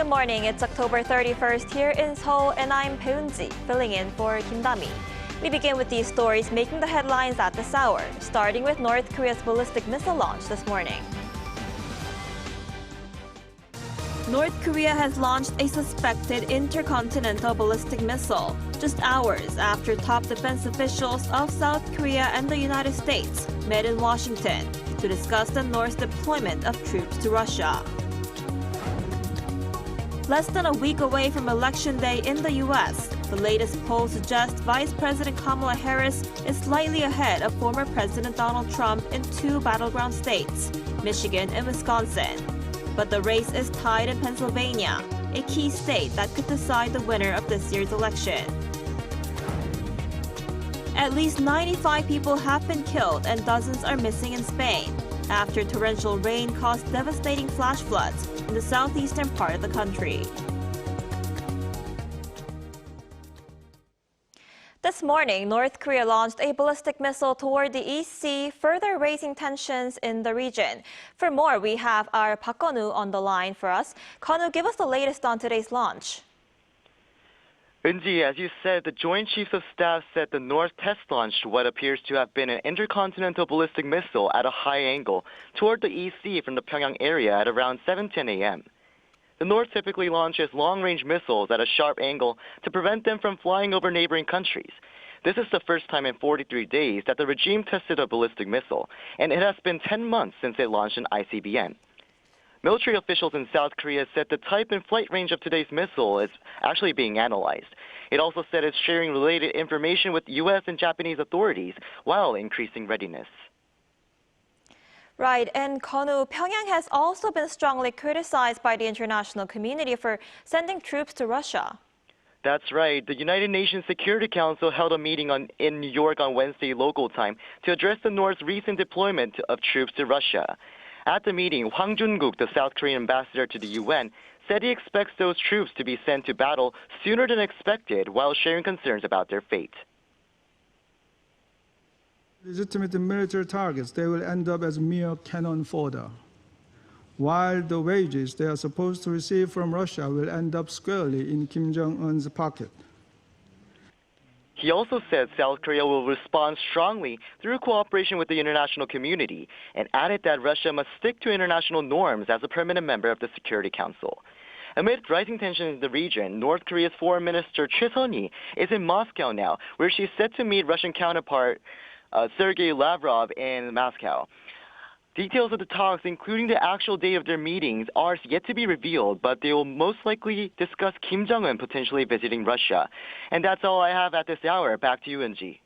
Good morning. It's October 31st here in Seoul, and I'm Peunji, filling in for Kim Dami. We begin with these stories making the headlines at this hour, starting with North Korea's ballistic missile launch this morning. North Korea has launched a suspected intercontinental ballistic missile just hours after top defense officials of South Korea and the United States met in Washington to discuss the North's deployment of troops to Russia. Less than a week away from Election Day in the U.S., the latest polls suggest Vice President Kamala Harris is slightly ahead of former President Donald Trump in two battleground states, Michigan and Wisconsin. But the race is tied in Pennsylvania, a key state that could decide the winner of this year's election. At least 95 people have been killed and dozens are missing in Spain after torrential rain caused devastating flash floods in the southeastern part of the country. This morning, North Korea launched a ballistic missile toward the East Sea, further raising tensions in the region. For more, we have our Park Konu on the line for us. Konu, give us the latest on today's launch. Eunji, as you said, the Joint Chiefs of Staff said the North test-launched what appears to have been an intercontinental ballistic missile at a high angle toward the East Sea from the Pyongyang area at around 7:10 a.m. The North typically launches long-range missiles at a sharp angle to prevent them from flying over neighboring countries. This is the first time in 43 days that the regime tested a ballistic missile, and it has been 10 months since it launched an ICBM. Military officials in South Korea said the type and flight range of today's missile is actually being analyzed. It also said it's sharing related information with U.S. and Japanese authorities while increasing readiness. Right, and Konu, Pyongyang has also been strongly criticized by the international community for sending troops to Russia. That's right. The United Nations Security Council held a meeting in New York on Wednesday local time to address the North's recent deployment of troops to Russia. At the meeting, Hwang Jun-guk, the South Korean ambassador to the UN, said he expects those troops to be sent to battle sooner than expected while sharing concerns about their fate. Legitimate military targets, they will end up as mere cannon fodder, while the wages they are supposed to receive from Russia will end up squarely in Kim Jong-un's pocket. He also said South Korea will respond strongly through cooperation with the international community and added that Russia must stick to international norms as a permanent member of the Security Council. Amid rising tensions in the region, North Korea's Foreign Minister Choi Sun-hee is in Moscow now, where she's set to meet Russian counterpart Sergei Lavrov in Moscow. Details of the talks, including the actual date of their meetings, are yet to be revealed, but they will most likely discuss Kim Jong-un potentially visiting Russia. And that's all I have at this hour. Back to you, Eunji.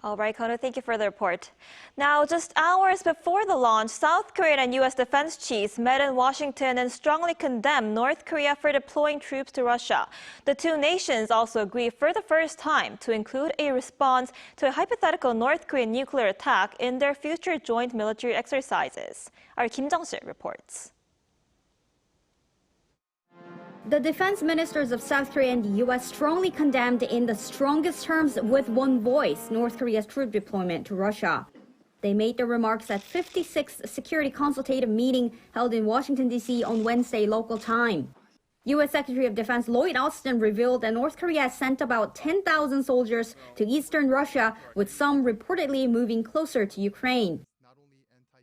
All right, Konu, thank you for the report. Now, just hours before the launch, South Korean and U.S. defense chiefs met in Washington and strongly condemned North Korea for deploying troops to Russia. The two nations also agreed for the first time to include a response to a hypothetical North Korean nuclear attack in their future joint military exercises. Our Kim Jong-sil reports. The defense ministers of South Korea and the U.S. strongly condemned in the strongest terms with one voice North Korea's troop deployment to Russia. They made the remarks at 56th Security Consultative Meeting held in Washington, D.C. on Wednesday local time. U.S. Secretary of Defense Lloyd Austin revealed that North Korea has sent about 10,000 soldiers to eastern Russia, with some reportedly moving closer to Ukraine.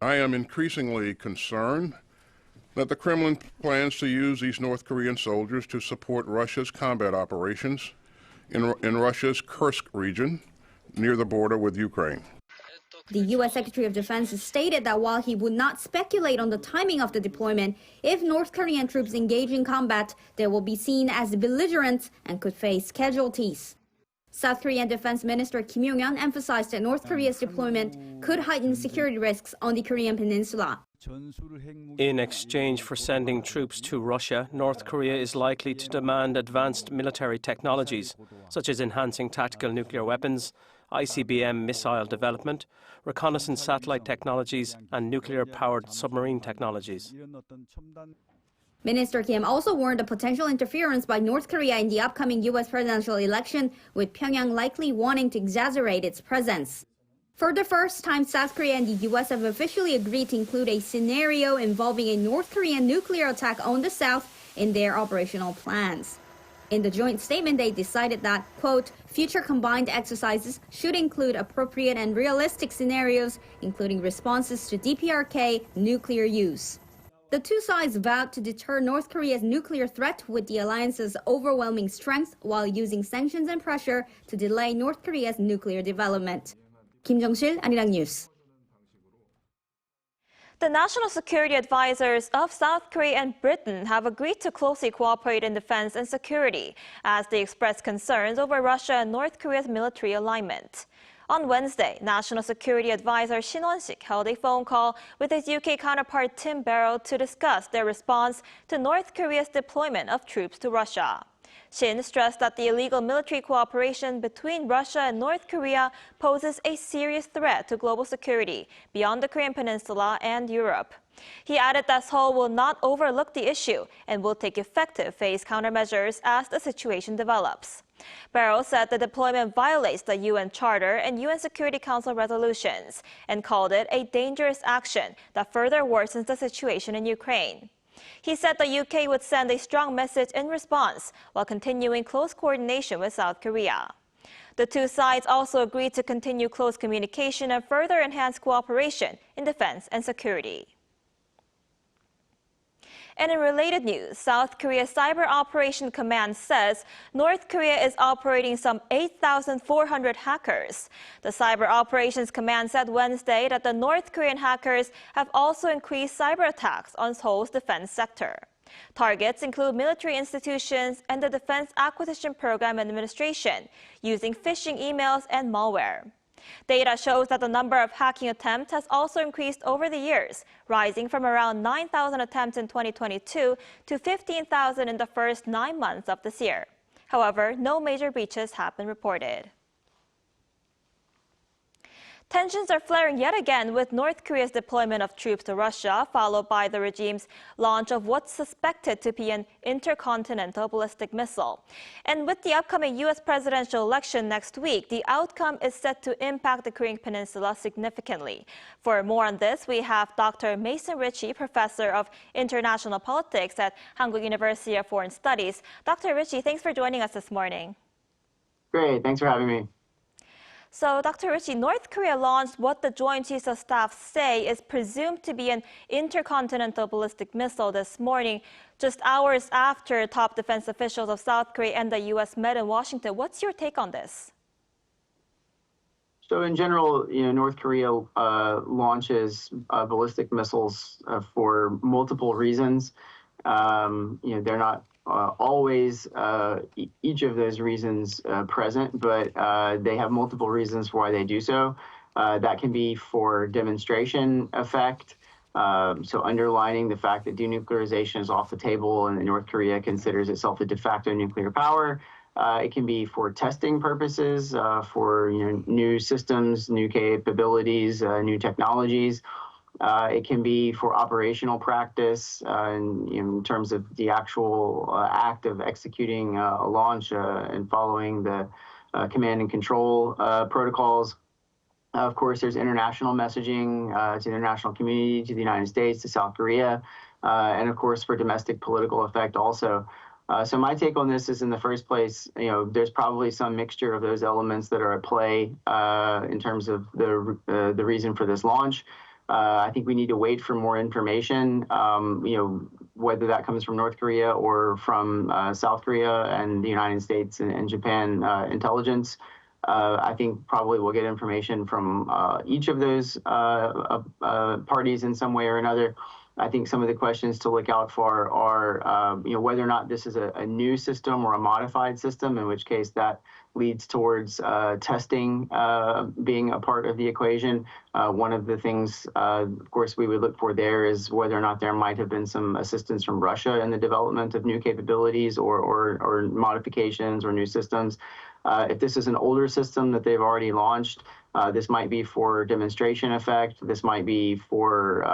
I am increasingly concerned that the Kremlin plans to use these North Korean soldiers to support Russia's combat operations in Russia's Kursk region near the border with Ukraine. The U.S. Secretary of Defense stated that while he would not speculate on the timing of the deployment, if North Korean troops engage in combat, they will be seen as belligerents and could face casualties. South Korean Defense Minister Kim Yong-hyun emphasized that North Korea's deployment could heighten security risks on the Korean peninsula. In exchange for sending troops to Russia, North Korea is likely to demand advanced military technologies, such as enhancing tactical nuclear weapons, ICBM missile development, reconnaissance satellite technologies, and nuclear-powered submarine technologies. Minister Kim also warned of potential interference by North Korea in the upcoming U.S. presidential election, with Pyongyang likely wanting to exaggerate its presence. For the first time, South Korea and the U.S. have officially agreed to include a scenario involving a North Korean nuclear attack on the South in their operational plans. In the joint statement, they decided that, quote, future combined exercises should include appropriate and realistic scenarios, including responses to DPRK nuclear use. The two sides vowed to deter North Korea's nuclear threat with the alliance's overwhelming strength while using sanctions and pressure to delay North Korea's nuclear development. Kim Jong-sil, Arirang News. The national security advisors of South Korea and Britain have agreed to closely cooperate in defense and security as they express concerns over Russia and North Korea's military alignment. On Wednesday, National Security Advisor Shin Won-sik held a phone call with his UK counterpart Tim Barrow to discuss their response to North Korea's deployment of troops to Russia. Shin stressed that the illegal military cooperation between Russia and North Korea poses a serious threat to global security beyond the Korean peninsula and Europe. He added that Seoul will not overlook the issue and will take effective phased countermeasures as the situation develops. Barrow said the deployment violates the UN Charter and UN Security Council resolutions and called it a dangerous action that further worsens the situation in Ukraine. He said the UK would send a strong message in response while continuing close coordination with South Korea. The two sides also agreed to continue close communication and further enhance cooperation in defense and security. And in related news, South Korea's Cyber Operation Command says North Korea is operating some 8,400 hackers. The Cyber Operations Command said Wednesday that the North Korean hackers have also increased cyber attacks on Seoul's defense sector. Targets include military institutions and the Defense Acquisition Program Administration, using phishing emails and malware. Data shows that the number of hacking attempts has also increased over the years, rising from around 9,000 attempts in 2022 to 15,000 in the first 9 months of this year. However, no major breaches have been reported. Tensions are flaring yet again with North Korea's deployment of troops to Russia, followed by the regime's launch of what's suspected to be an intercontinental ballistic missile. And with the upcoming U.S. presidential election next week, the outcome is set to impact the Korean peninsula significantly. For more on this, we have Dr. Mason Ritchie, professor of international politics at Hankuk University of Foreign Studies. Dr. Ritchie, thanks for joining us this morning. Great, thanks for having me. So, Dr. Ritchie, North Korea launched what the Joint Chiefs of Staff say is presumed to be an intercontinental ballistic missile this morning, just hours after top defense officials of South Korea and the U.S. met in Washington. What's your take on this? So in general, North Korea launches ballistic missiles for multiple reasons. They're not always each of those reasons present, but they have multiple reasons why they do so. That can be for demonstration effect, so underlining the fact that denuclearization is off the table and North Korea considers itself a de facto nuclear power. It can be for testing purposes, for new systems, new capabilities, new technologies. It can be for operational practice in terms of the actual act of executing a launch and following the command and control protocols. Of course, there's international messaging to the international community, to the United States, to South Korea, and of course for domestic political effect also. So my take on this is, in the first place, there's probably some mixture of those elements that are at play in terms of the reason for this launch. I think we need to wait for more information, whether that comes from North Korea or from South Korea and the United States and Japan intelligence. I think probably we'll get information from each of those parties in some way or another. I think some of the questions to look out for are, whether or not this is a new system or a modified system, in which case that leads towards testing being a part of the equation. One of the things, of course, we would look for there is whether or not there might have been some assistance from Russia in the development of new capabilities or modifications or new systems. If this is an older system that they've already launched, this might be for demonstration effect. This might be for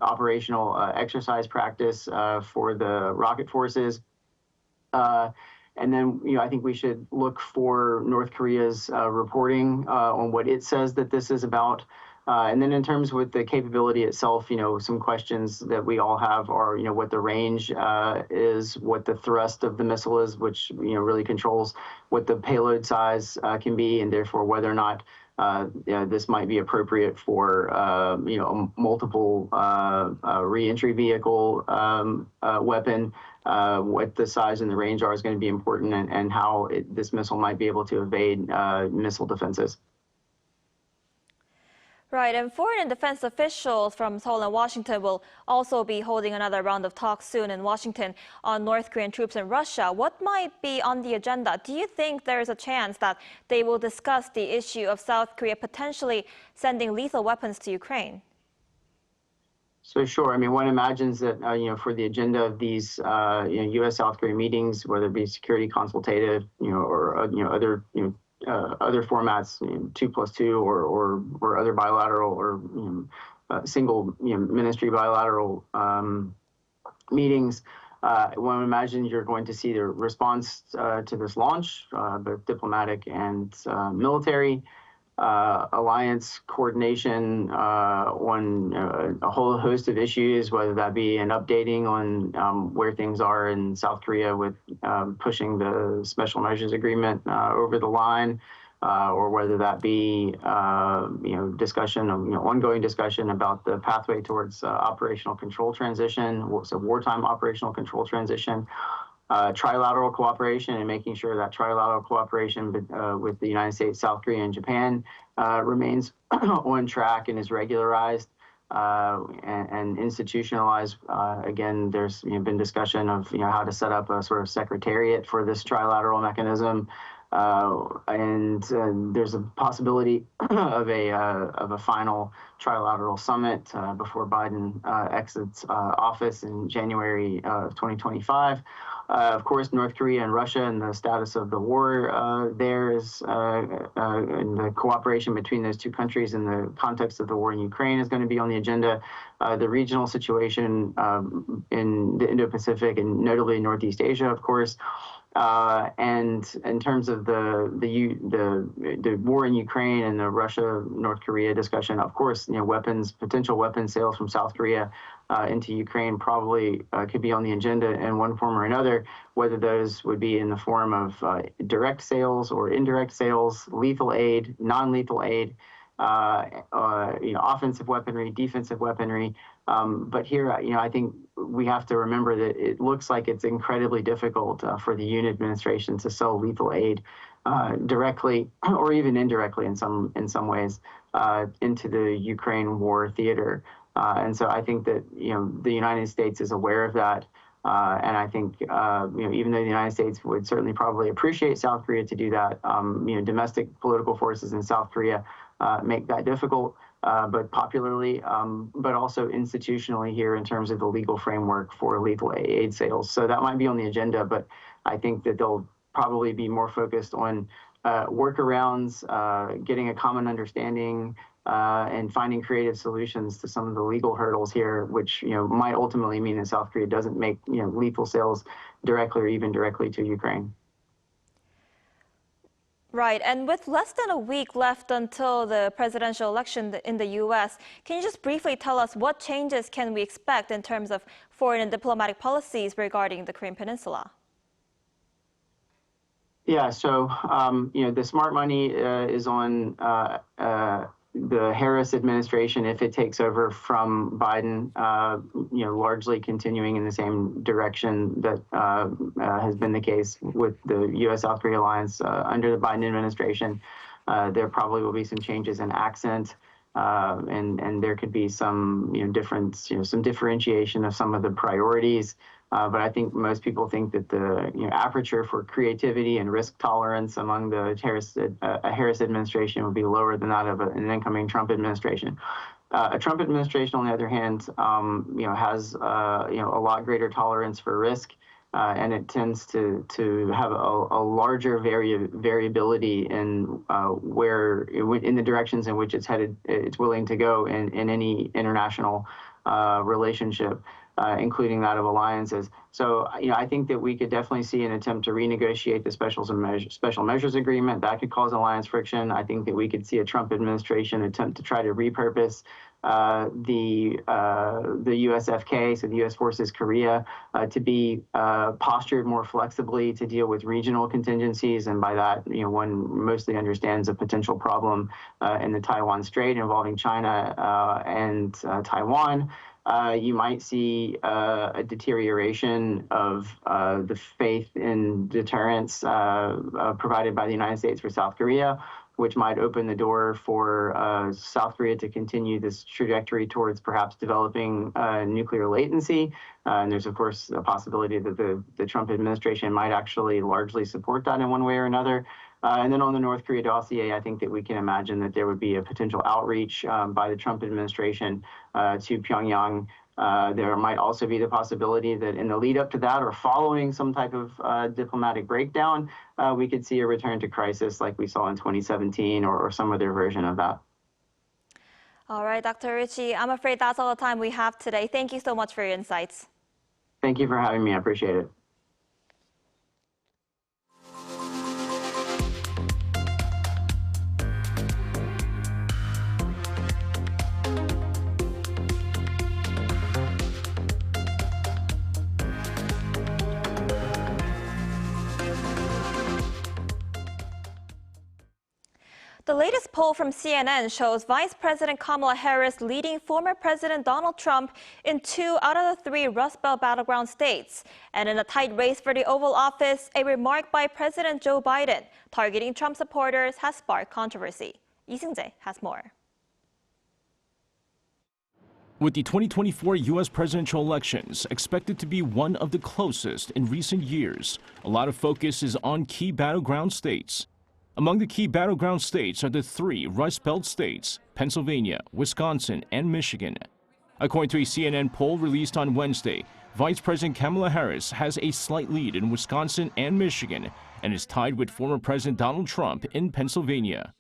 operational exercise practice for the rocket forces. And then, I think we should look for North Korea's reporting on what it says that this is about. And then in terms with the capability itself, some questions that we all have are, what the range is, what the thrust of the missile is, which, really controls what the payload size can be, and therefore whether or not this might be appropriate for, a multiple reentry vehicle weapon. What the size and the range are is going to be important, and how this missile might be able to evade missile defenses. Right, and foreign and defense officials from Seoul and Washington will also be holding another round of talks soon in Washington on North Korean troops in Russia. What might be on the agenda? Do you think there is a chance that they will discuss the issue of South Korea potentially sending lethal weapons to Ukraine? So sure. I mean, one imagines that, for the agenda of these, U.S.-South Korea meetings, whether it be security consultative, or, other formats, 2+2 or other bilateral or single ministry bilateral meetings. One imagines you're going to see the response to this launch, both diplomatic and military, alliance coordination on a whole host of issues, whether that be an updating on where things are in South Korea with pushing the special measures agreement over the line, or whether that be discussion of ongoing discussion about the pathway towards operational control transition, so wartime operational control transition. Trilateral cooperation and making sure that trilateral cooperation with the United States, South Korea, and Japan remains on track and is regularized and institutionalized. Again, there's been discussion of how to set up a sort of secretariat for this trilateral mechanism, and there's a possibility of a final trilateral summit before Biden exits office in January of 2025. Of course, North Korea and Russia and the status of the war there is, and the cooperation between those two countries in the context of the war in Ukraine is going to be on the agenda. The regional situation in the Indo-Pacific and notably Northeast Asia, of course. And in terms of the war in Ukraine and the Russia-North Korea discussion, of course, potential weapons sales from South Korea into Ukraine probably could be on the agenda in one form or another, whether those would be in the form of direct sales or indirect sales, lethal aid, non-lethal aid, offensive weaponry, defensive weaponry. But here, I think we have to remember that it looks like it's incredibly difficult for the Yoon administration to sell lethal aid directly or even indirectly in some ways into the Ukraine war theater. And so I think that the United States is aware of that. And I think, even though the United States would certainly probably appreciate South Korea to do that, domestic political forces in South Korea make that difficult, but popularly, but also institutionally here in terms of the legal framework for lethal aid sales. So that might be on the agenda, but I think that they'll probably be more focused on workarounds, getting a common understanding, and finding creative solutions to some of the legal hurdles here, which might ultimately mean that South Korea doesn't make lethal sales directly or even directly to Ukraine. Right, and with less than a week left until the presidential election in the U.S., can you just briefly tell us what changes can we expect in terms of foreign and diplomatic policies regarding the Korean Peninsula? Yeah, so the smart money is on the Harris administration if it takes over from Biden, largely continuing in the same direction that has been the case with the U.S.-South Korea alliance under the Biden administration. There probably will be some changes in accent, and there could be some some differentiation of some of the priorities. But I think most people think that the aperture for creativity and risk tolerance among the Harris administration will be lower than that of an incoming Trump administration. A Trump administration, on the other hand, has a lot greater tolerance for risk, and it tends to have a larger variability in in the directions in which it's headed. It's willing to go in any international relationship. including that of alliances. So, I think that we could definitely see an attempt to renegotiate the special measures agreement. That could cause alliance friction. I think that we could see a Trump administration attempt to try to repurpose the USFK, so the U.S. Forces Korea, to be postured more flexibly to deal with regional contingencies. And by that, one mostly understands a potential problem in the Taiwan Strait involving China and Taiwan. You might see a deterioration of the faith in deterrence provided by the United States for South Korea, which might open the door for South Korea to continue this trajectory towards perhaps developing nuclear latency. And there's, of course, a possibility that the Trump administration might actually largely support that in one way or another. And then on the North Korea dossier, I think that we can imagine that there would be a potential outreach by the Trump administration to Pyongyang. There might also be the possibility that in the lead up to that or following some type of diplomatic breakdown, we could see a return to crisis like we saw in 2017 or some other version of that. All right, Dr. Ritchie, I'm afraid that's all the time we have today. Thank you so much for your insights. Thank you for having me. I appreciate it. The latest poll from CNN shows Vice President Kamala Harris leading former President Donald Trump in 2 out of the 3 Rust Belt battleground states. And in a tight race for the Oval Office, a remark by President Joe Biden targeting Trump supporters has sparked controversy. Lee Seung-jae has more. With the 2024 U.S. presidential elections expected to be one of the closest in recent years, a lot of focus is on key battleground states. Among the key battleground states are the 3 Rust Belt states, Pennsylvania, Wisconsin, and Michigan. According to a CNN poll released on Wednesday, Vice President Kamala Harris has a slight lead in Wisconsin and Michigan and is tied with former President Donald Trump in Pennsylvania.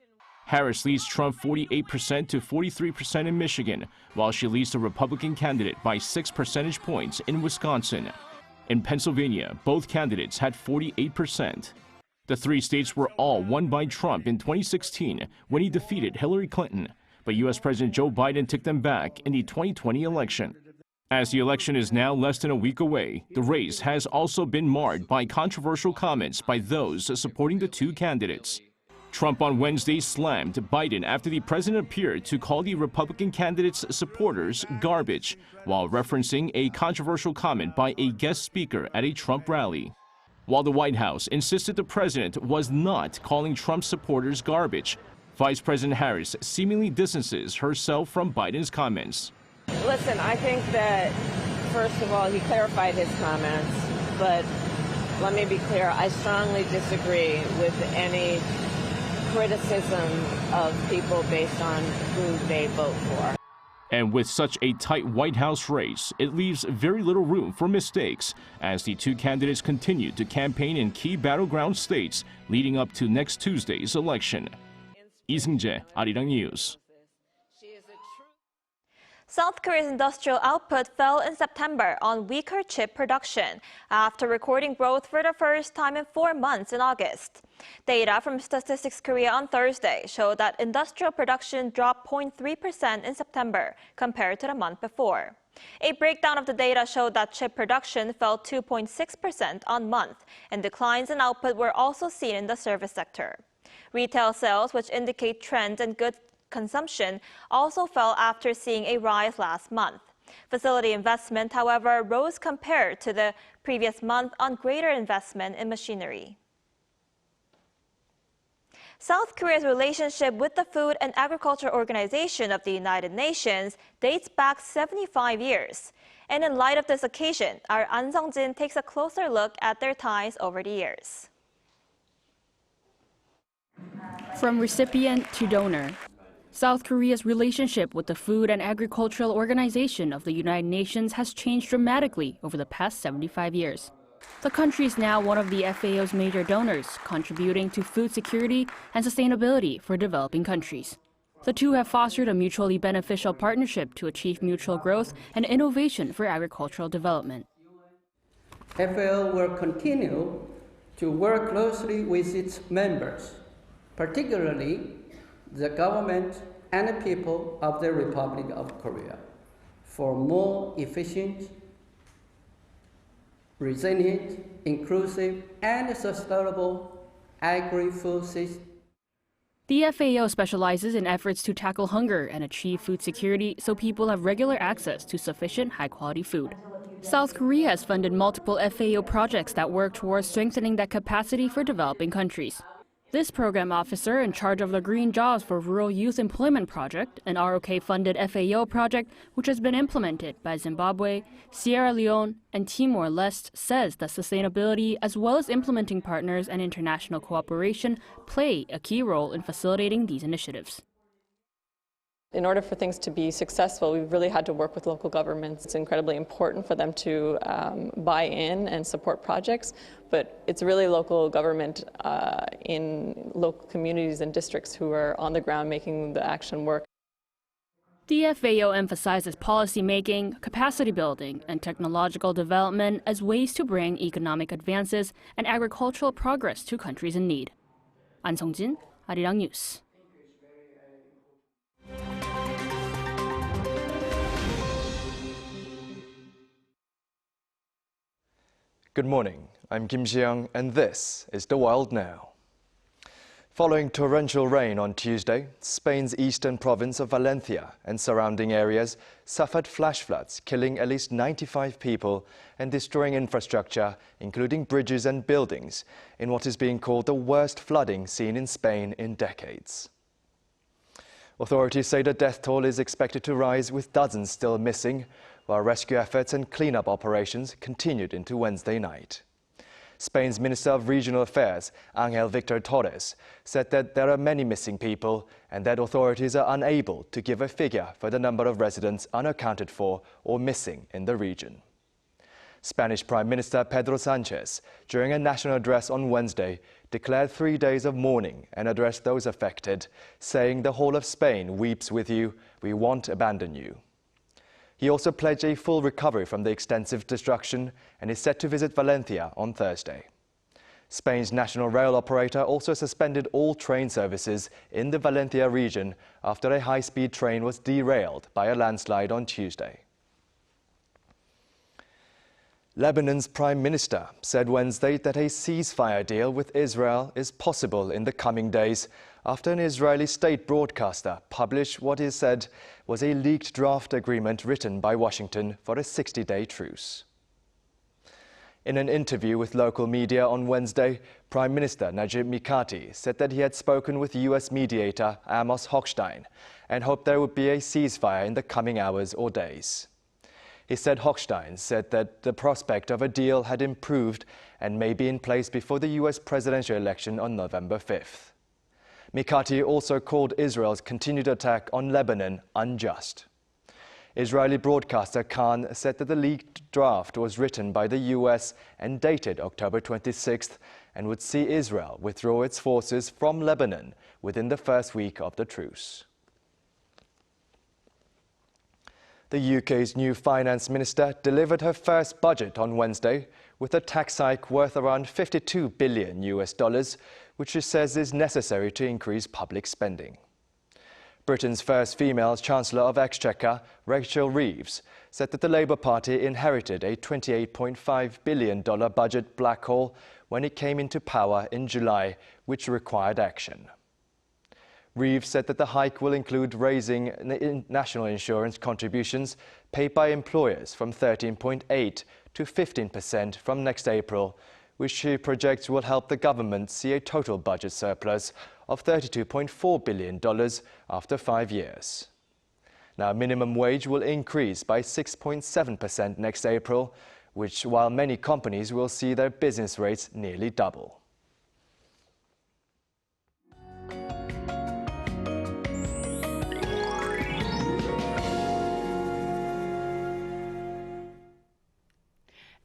Harris leads Trump 48% to 43% in Michigan, while she leads the Republican candidate by 6 percentage points in Wisconsin. In Pennsylvania, both candidates had 48%. The 3 states were all won by Trump in 2016 when he defeated Hillary Clinton, but U.S. President Joe Biden took them back in the 2020 election. As the election is now less than a week away, the race has also been marred by controversial comments by those supporting the 2 candidates. Trump on Wednesday slammed Biden after the president appeared to call the Republican candidate's supporters garbage, while referencing a controversial comment by a guest speaker at a Trump rally. While the White House insisted the president was not calling Trump supporters garbage, Vice President Harris seemingly distances herself from Biden's comments. Listen, I think that, first of all, he clarified his comments, but let me be clear, I strongly disagree with any criticism of people based on who they vote for. And with such a tight White House race, it leaves very little room for mistakes as the 2 candidates continue to campaign in key battleground states leading up to next Tuesday's election. Lee Seung-jae, Arirang News. South Korea's industrial output fell in September on weaker chip production after recording growth for the first time in 4 months in August. Data from Statistics Korea on Thursday showed that industrial production dropped 0.3% in September compared to the month before. A breakdown of the data showed that chip production fell 2.6% on month, and declines in output were also seen in the service sector. Retail sales, which indicate trends in goods consumption, also fell after seeing a rise last month. Facility investment, however, rose compared to the previous month on greater investment in machinery. South Korea's relationship with the Food and Agriculture Organization of the United Nations dates back 75 years. And in light of this occasion, our An Sung-jin takes a closer look at their ties over the years. From recipient to donor, South Korea's relationship with the Food and Agricultural Organization of the United Nations has changed dramatically over the past 75 years. The country is now one of the FAO's major donors, contributing to food security and sustainability for developing countries. The two have fostered a mutually beneficial partnership to achieve mutual growth and innovation for agricultural development. FAO will continue to work closely with its members, particularly the government and the people of the Republic of Korea, for more efficient, resilient, inclusive, and sustainable agri-food system. The FAO specializes in efforts to tackle hunger and achieve food security so people have regular access to sufficient high-quality food. South Korea has funded multiple FAO projects that work towards strengthening that capacity for developing countries. This program officer in charge of the Green Jobs for Rural Youth Employment Project, an ROK-funded FAO project which has been implemented by Zimbabwe, Sierra Leone, and Timor-Leste, says that sustainability as well as implementing partners and international cooperation play a key role in facilitating these initiatives. In order for things to be successful, we've really had to work with local governments. It's incredibly important for them to buy in and support projects, but it's really local government in local communities and districts who are on the ground making the action work. The FAO emphasizes policy making, capacity building, and technological development as ways to bring economic advances and agricultural progress to countries in need. An Song-jin, Arirang News. Good morning, I'm Kim Ji-young, and this is The World Now. Following torrential rain on Tuesday, Spain's eastern province of Valencia and surrounding areas suffered flash floods, killing at least 95 people and destroying infrastructure, including bridges and buildings, in what is being called the worst flooding seen in Spain in decades. Authorities say the death toll is expected to rise, with dozens still missing, while rescue efforts and cleanup operations continued into Wednesday night. Spain's Minister of Regional Affairs, Ángel Víctor Torres, said that there are many missing people and that authorities are unable to give a figure for the number of residents unaccounted for or missing in the region. Spanish Prime Minister Pedro Sánchez, during a national address on Wednesday, declared 3 days of mourning and addressed those affected, saying the whole of Spain weeps with you, we won't abandon you. He also pledged a full recovery from the extensive destruction and is set to visit Valencia on Thursday. Spain's national rail operator also suspended all train services in the Valencia region after a high-speed train was derailed by a landslide on Tuesday. Lebanon's Prime Minister said Wednesday that a ceasefire deal with Israel is possible in the coming days after an Israeli state broadcaster published what is said was a leaked draft agreement written by Washington for a 60-day truce. In an interview with local media on Wednesday, Prime Minister Najib Mikati said that he had spoken with U.S. mediator Amos Hochstein and hoped there would be a ceasefire in the coming hours or days. He said Hochstein said that the prospect of a deal had improved and may be in place before the U.S. presidential election on November 5th. Mikati also called Israel's continued attack on Lebanon unjust. Israeli broadcaster Khan said that the leaked draft was written by the U.S. and dated October 26th and would see Israel withdraw its forces from Lebanon within the first week of the truce. The UK's new finance minister delivered her first budget on Wednesday with a tax hike worth around $52 billion, which she says is necessary to increase public spending. Britain's first female Chancellor of Exchequer, Rachel Reeves, said that the Labour Party inherited a $28.5 billion budget black hole when it came into power in July, which required action. Reeves said that the hike will include raising national insurance contributions paid by employers from 13.8% to 15% from next April, which she projects will help the government see a total budget surplus of $32.4 billion after 5 years. Now, minimum wage will increase by 6.7% next April, which, while many companies will see their business rates nearly double.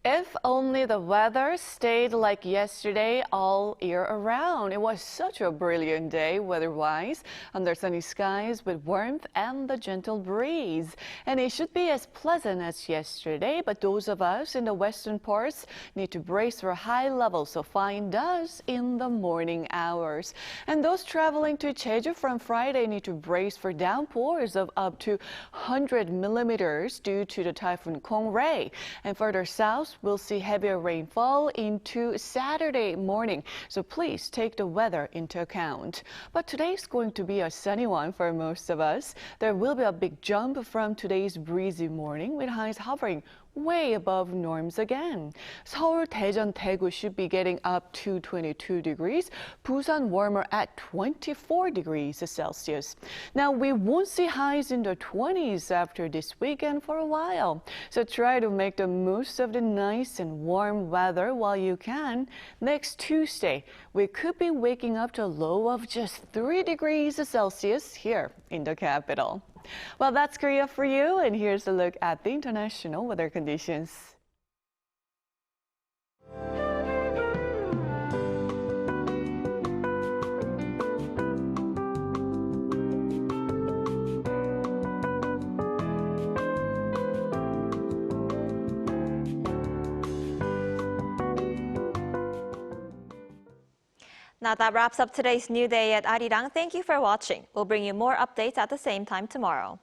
If only the weather stayed like yesterday all year around. It was such a brilliant day weather-wise, under sunny skies with warmth and the gentle breeze. And it should be as pleasant as yesterday, but those of us in the western parts need to brace for high levels of fine dust in the morning hours. And those traveling to Jeju from Friday need to brace for downpours of up to 100 millimeters due to the Typhoon Kong-Ray. And further south, we'll see heavier rainfall into Saturday morning. So please take the weather into account. But today's going to be a sunny one for most of us. There will be a big jump from today's breezy morning with highs hovering way above norms again. Seoul, Daejeon, Daegu should be getting up to 22 degrees. Busan warmer at 24 degrees Celsius. Now, we won't see highs in the 20s after this weekend for a while. So try to make the most of the nice and warm weather while you can. Next Tuesday, we could be waking up to a low of just 3 degrees Celsius here in the capital. Well, that's Korea for you, and here's a look at the international weather conditions. Now that wraps up today's New Day at Arirang. Thank you for watching. We'll bring you more updates at the same time tomorrow.